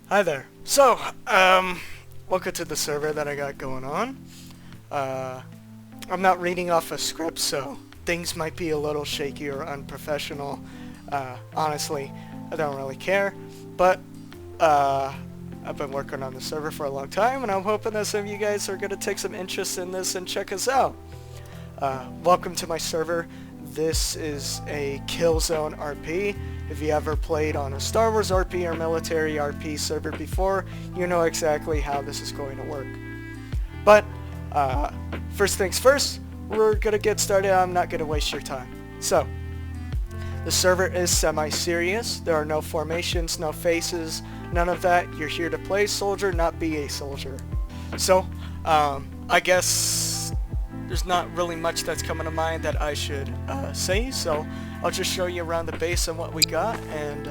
Hi there. Welcome to the server that I got going on. I'm not reading off a script, so things might be a little shaky or unprofessional. Honestly, I don't really care, but I've been working on the server for a long time, and I'm hoping that some of you guys are going to take some interest in this and check us out. Welcome to my server. This is a Killzone RP. If you ever played on a Star Wars RP or military RP server before, you know exactly how this is going to work. But first things first, we're gonna get started. I'm not gonna waste your time. So, the server is semi-serious. There are no formations, no faces, none of that. You're here to play soldier, not be a soldier. So, I guess there's not really much that's coming to mind that I should say, so I'll just show you around the base and what we got, and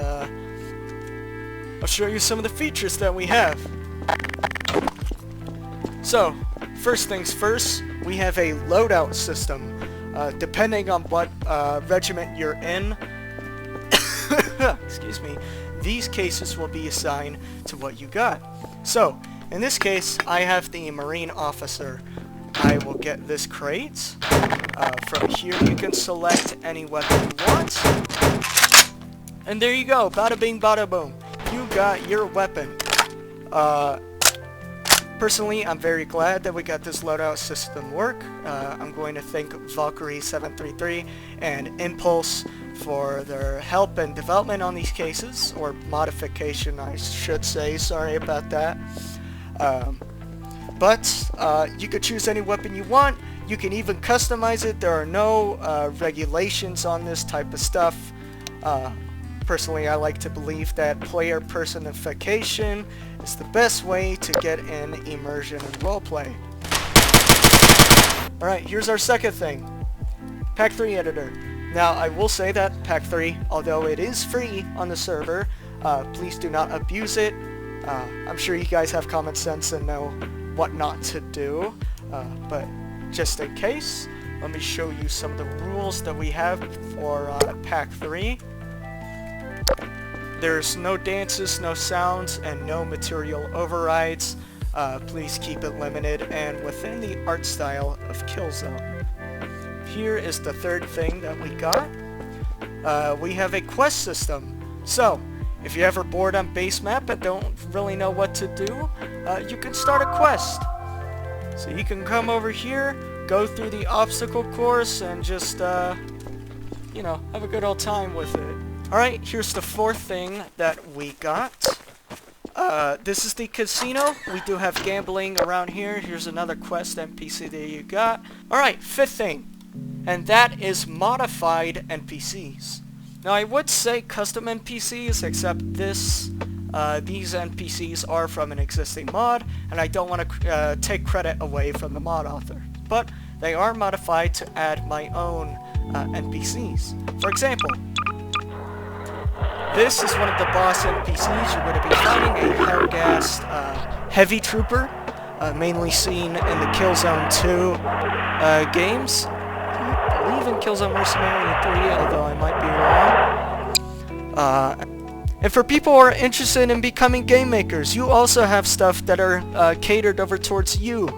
I'll show you some of the features that we have. So, first things first, we have a loadout system. Depending on what regiment you're in, excuse me, these cases will be assigned to what you got. So, in this case, I have the Marine Officer. I will get this crate. From here you can select any weapon you want. And there you go, bada bing bada boom. You got your weapon. Personally, I'm very glad that we got this loadout system work. I'm going to thank Valkyrie 733 and Impulse for their help and development on these cases, or modification I should say, sorry about that. But you could choose any weapon you want. You can even customize it. There are no regulations on this type of stuff. Personally, I like to believe that player personification is the best way to get in immersion and roleplay. Alright, here's our second thing. Pack 3 editor. Now, I will say that Pack 3, although it is free on the server, please do not abuse it. I'm sure you guys have common sense and know what not to do, but just in case, let me show you some of the rules that we have for Pack 3. There's no dances, no sounds, and no material overrides. Please keep it limited and within the art style of Killzone. Here is the third thing that we got. We have a quest system. So, if you're ever bored on base map and don't really know what to do, you can start a quest. So you can come over here, go through the obstacle course, and just, you know, have a good old time with it. Alright, here's the fourth thing that we got. This is the casino. We do have gambling around here. Here's another quest NPC that you got. Alright, fifth thing, and that is modified NPCs. Now, I would say custom NPCs, except these NPCs are from an existing mod, and I don't want to take credit away from the mod author. But they are modified to add my own NPCs. For example, this is one of the boss NPCs. You're going to be fighting a hell-gassed heavy trooper, mainly seen in the Killzone 2 games. I believe in Killzone Mercenary 3, although I might be wrong. And for people who are interested in becoming game makers, you also have stuff that are catered over towards you.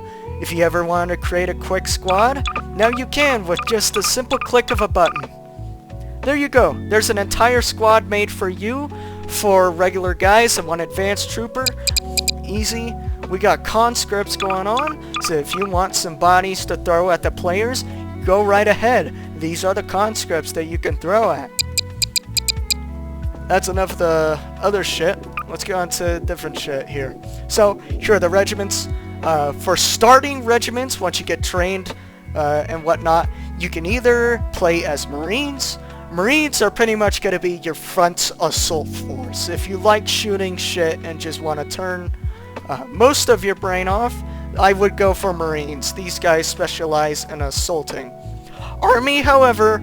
If you ever want to create a quick squad, now you can with just a simple click of a button. There you go. There's an entire squad made for you, for regular guys and one advanced trooper. Easy. We got conscripts going on, so if you want some bodies to throw at the players, go right ahead. These are the conscripts that you can throw at. That's enough of the other shit. Let's go on to different shit here. So, here are the regiments. For starting regiments, once you get trained and whatnot, you can either play as Marines. Marines are pretty much going to be your front assault force. If you like shooting shit and just want to turn most of your brain off, I would go for Marines. These guys specialize in assaulting. Army, however,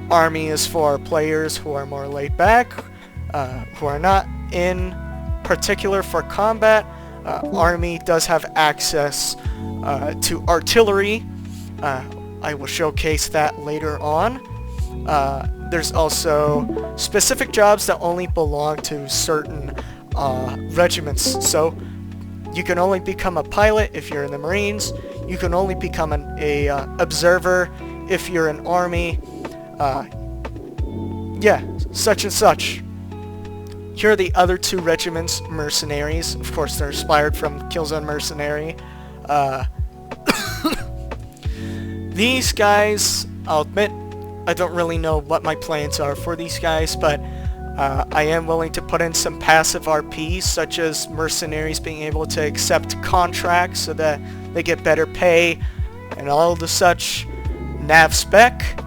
Army is for players who are more laid back, who are not in particular for combat. Army does have access to artillery. I will showcase that later on. There's also specific jobs that only belong to certain regiments. So you can only become a pilot if you're in the Marines. You can only become a observer if you're an army. Yeah, such and such. Here are the other two regiments, mercenaries. Of course, they're inspired from Killzone Mercenary. These guys, I'll admit, I don't really know what my plans are for these guys, but I am willing to put in some passive RPs, such as mercenaries being able to accept contracts so that they get better pay, and all the such. Nav spec.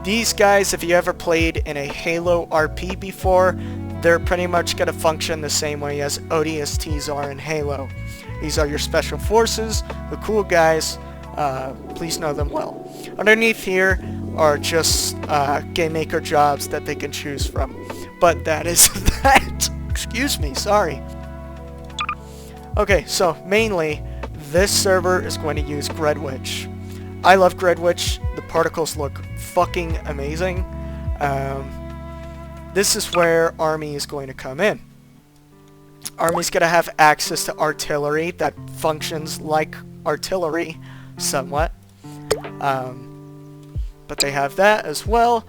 These guys, if you ever played in a Halo RP before, they're pretty much going to function the same way as ODSTs are in Halo. These are your special forces, the cool guys. Please know them well. Underneath here are just game maker jobs that they can choose from. But that is that. Excuse me, sorry. Okay, so mainly this server is going to use Gredwitch. I love Gredwitch. The particles look fucking amazing. This is where Army is going to come in. Army's going to have access to artillery that functions like artillery somewhat. But they have that as well.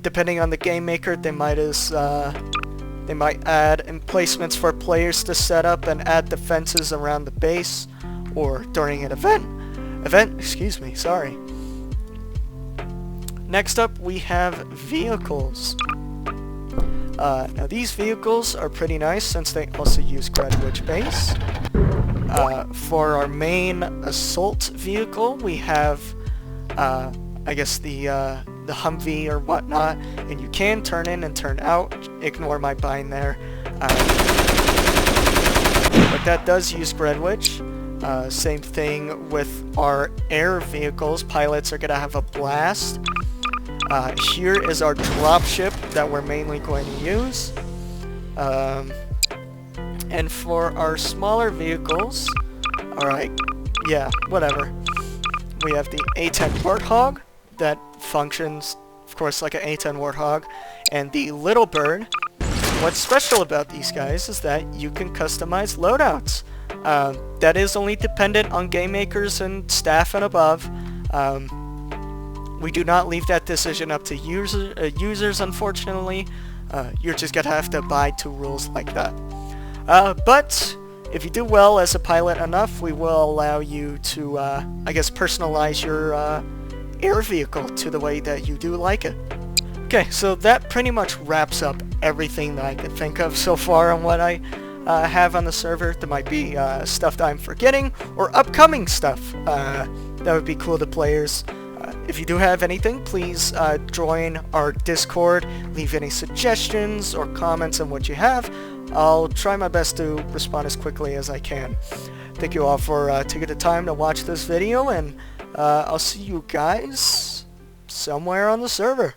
Depending on the game maker, they might add emplacements for players to set up and add defenses around the base or during an event. Excuse me, sorry. Next up, we have vehicles. Now these vehicles are pretty nice since they also use Gredwitch base. For our main assault vehicle, we have, I guess the Humvee or whatnot, and you can turn in and turn out. Ignore my bind there. But that does use Gredwitch. Same thing with our air vehicles. Pilots are going to have a blast. Here is our dropship that we're mainly going to use. And for our smaller vehicles, alright, yeah, whatever. We have the A-10 Warthog that functions, of course, like an A-10 Warthog. And the Little Bird. What's special about these guys is that you can customize loadouts. That is only dependent on game makers and staff and above. We do not leave that decision up to users, unfortunately. You're just gonna have to abide to rules like that. But if you do well as a pilot enough, we will allow you to, I guess, personalize your air vehicle to the way that you do like it. Okay, so that pretty much wraps up everything that I could think of so far on what I have on the server. There might be stuff that I'm forgetting, or upcoming stuff that would be cool to players. If you do have anything, please join our Discord, leave any suggestions or comments on what you have. I'll try my best to respond as quickly as I can. Thank you all for taking the time to watch this video, and I'll see you guys somewhere on the server.